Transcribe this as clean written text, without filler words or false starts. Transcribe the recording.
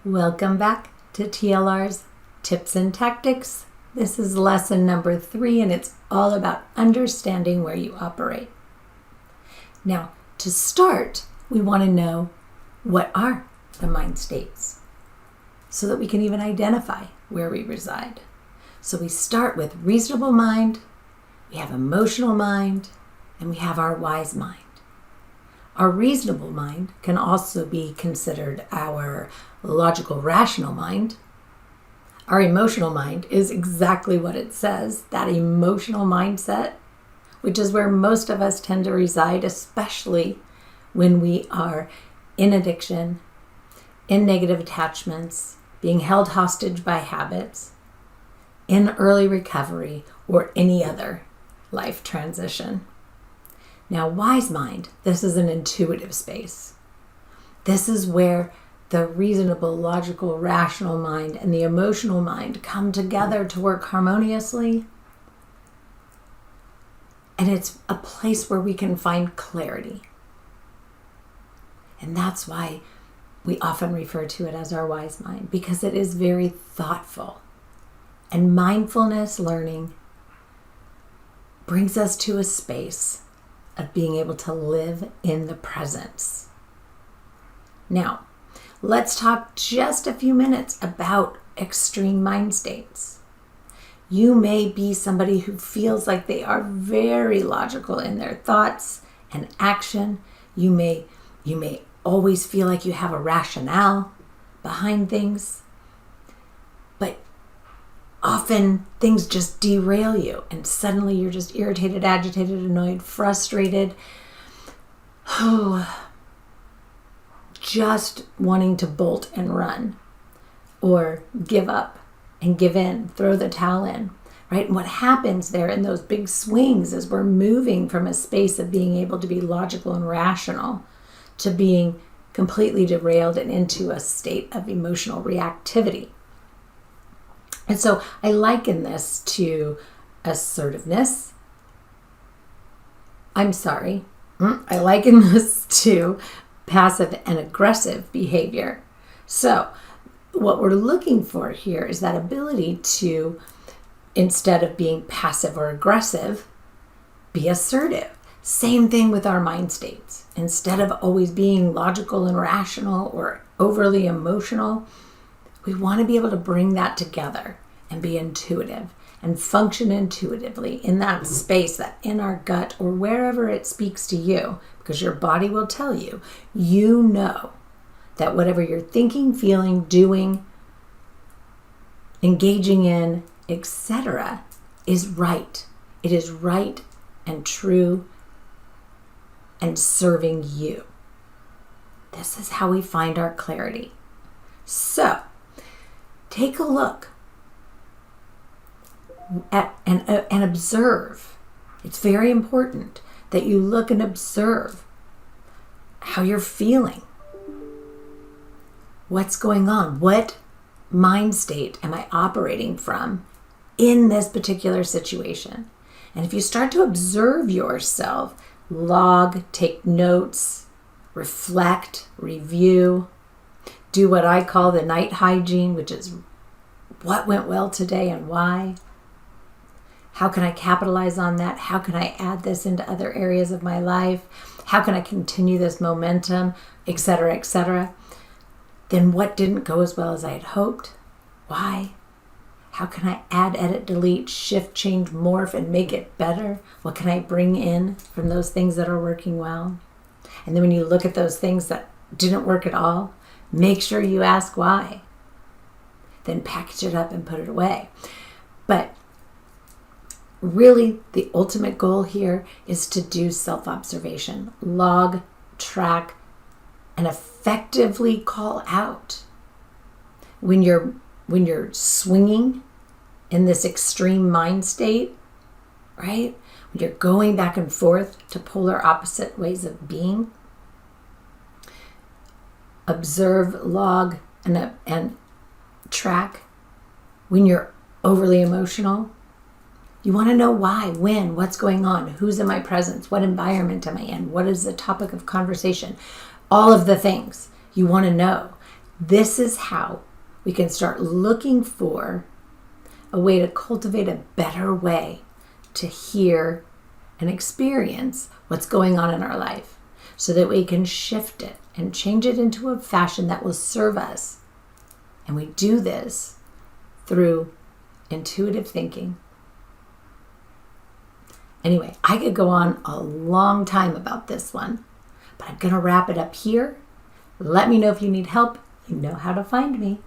Welcome back to TLR's Tips and Tactics. This is lesson number 3, and it's all about understanding where you operate. Now, to start, we want to know what are the mind states so that we can even identify where we reside. So we start with reasonable mind, we have emotional mind, and we have our wise mind. Our reasonable mind can also be considered our logical, rational mind. Our emotional mind is exactly what it says, that emotional mindset, which is where most of us tend to reside, especially when we are in addiction, in negative attachments, being held hostage by habits, in early recovery, or any other life transition. Now, wise mind, this is an intuitive space. This is where the reasonable, logical, rational mind and the emotional mind come together to work harmoniously. And it's a place where we can find clarity. And that's why we often refer to it as our wise mind, because it is very thoughtful. And mindfulness learning brings us to a space of being able to live in the presence. Now, let's talk just a few minutes about extreme mind states. You may be somebody who feels like they are very logical in their thoughts and action. You may always feel like you have a rationale behind things, but often things just derail you and suddenly you're just irritated, agitated, annoyed, frustrated, just wanting to bolt and run or give up and give in, throw the towel in, right? And what happens there in those big swings is we're moving from a space of being able to be logical and rational to being completely derailed and into a state of emotional reactivity. And so I liken this to assertiveness. I liken this to passive and aggressive behavior. So what we're looking for here is that ability to, instead of being passive or aggressive, be assertive. Same thing with our mind states. Instead of always being logical and rational or overly emotional, we want to be able to bring that together and be intuitive and function intuitively in that space, that in our gut or wherever it speaks to you, because your body will tell you, you know that whatever you're thinking, feeling, doing, engaging in, etc., is right. It is right and true and serving you. This is how we find our clarity. So, take a look at and observe. It's very important that you look and observe how you're feeling. What's going on? What mind state am I operating from in this particular situation? And if you start to observe yourself, log, take notes, reflect, review, do what I call the night hygiene, which is what went well today and why. How can I capitalize on that? How can I add this into other areas of my life? How can I continue this momentum, etc., etc.? Then what didn't go as well as I had hoped? Why? How can I add, edit, delete, shift, change, morph, and make it better? What can I bring in from those things that are working well? And then when you look at those things that didn't work at all, make sure you ask why. Then package it up and put it away. But really, the ultimate goal here is to do self-observation, log, track, and effectively call out. When you're swinging in this extreme mind state, right? When you're going back and forth to polar opposite ways of being, observe, log, and track. When you're overly emotional, you want to know why, when, what's going on, who's in my presence, what environment am I in, what is the topic of conversation, all of the things you want to know. This is how we can start looking for a way to cultivate a better way to hear and experience what's going on in our life so that we can shift it and change it into a fashion that will serve us. And we do this through intuitive thinking. Anyway, I could go on a long time about this one, but I'm going to wrap it up here. Let me know if you need help. You know how to find me.